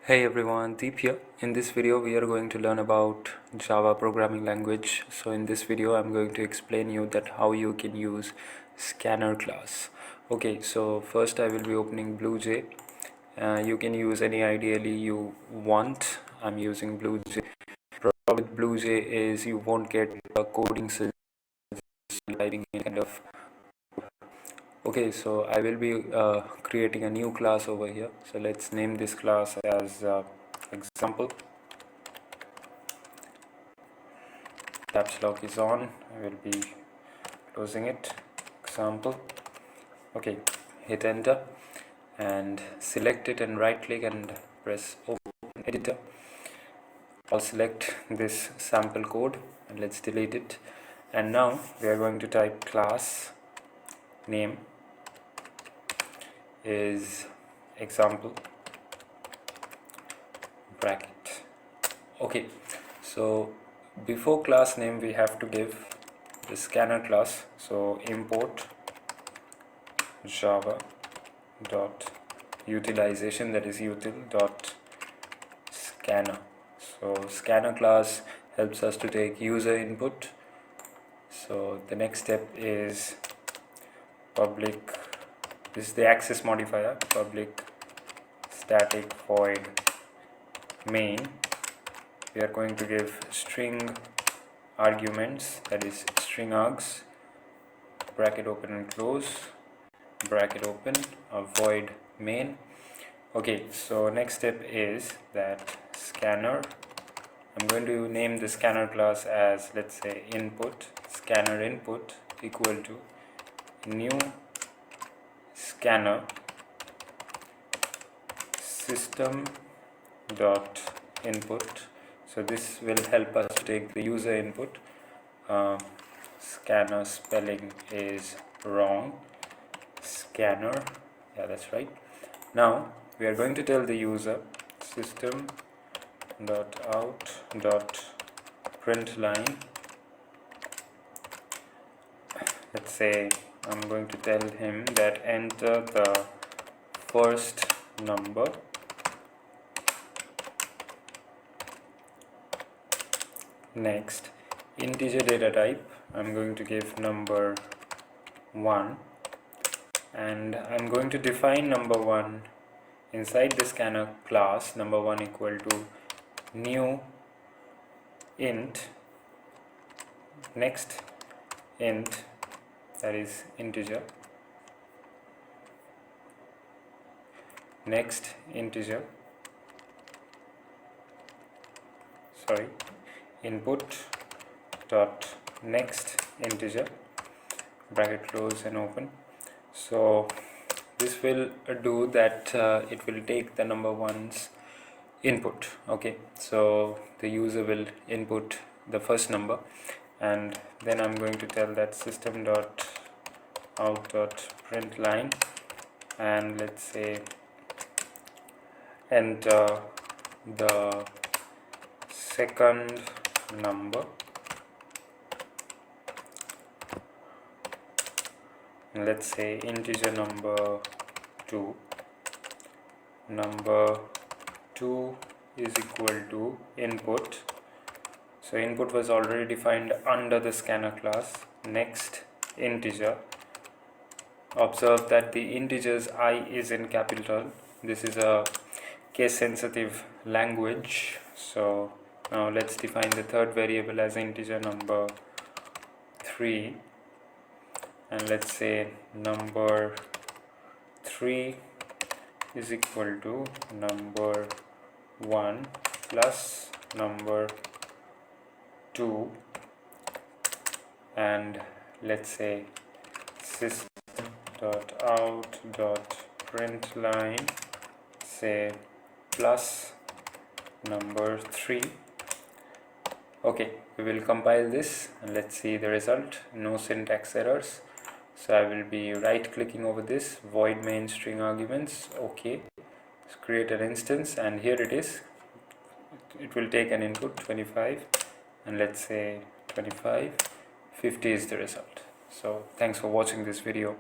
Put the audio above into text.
Hey everyone, Deep here. In this video we are going to learn about Java programming language. So in this video I'm going to explain you that how you can use scanner class. Okay, so first I will be opening BlueJ. You can use any ideally you want. I'm using BlueJ. Problem with BlueJ is you won't get a coding system typing in kind of. Okay, so I will be creating a new class over here. So let's name this class as example. Caps lock is on. I will be closing it. Example. Okay, hit enter and select it and right click and press open editor. I'll select this sample code and let's delete it. And now we are going to type class name is example bracket. Okay, so before class name we have to give the scanner class. So import java dot utilization, that is util dot scanner. So scanner class helps us to take user input. So the next step is public, this is the access modifier, public static void main. We are going to give string arguments, that is string args, bracket open and close, bracket open, a void main. Okay, so next step is that scanner, I'm going to name the scanner class as, let's say, input, scanner input equal to new scanner system dot input. So this will help us to take the user input. Scanner spelling is wrong. Scanner, yeah, that's right. Now we are going to tell the user system dot out dot print line. Let's say I'm going to tell him that enter the first number next integer data type. I'm going to give number 1 and I'm going to define number 1 inside the scanner class, number 1 equal to new int, next int, that is integer, next integer, sorry, input dot next integer, bracket close and open. So this will do that, it will take the number 1's input. Okay, so the user will input the first number and then I'm going to tell that system dot out dot print line and let's say enter the second number, let's say integer number 2. Number 2 is equal to input. So input was already defined under the scanner class, next integer. Observe that the integers I is in capital. This is a case sensitive language. So now let's define the third variable as integer number 3 and let's say number 3 is equal to number 1 plus number 2 and let's say system dot out dot print line say plus number 3. Okay, we will compile this and let's see the result. No syntax errors. So I will be right clicking over this void main string arguments. Okay, let's create an instance and here it is. It will take an input 25 and let's say 25, 50 is the result. So thanks for watching this video.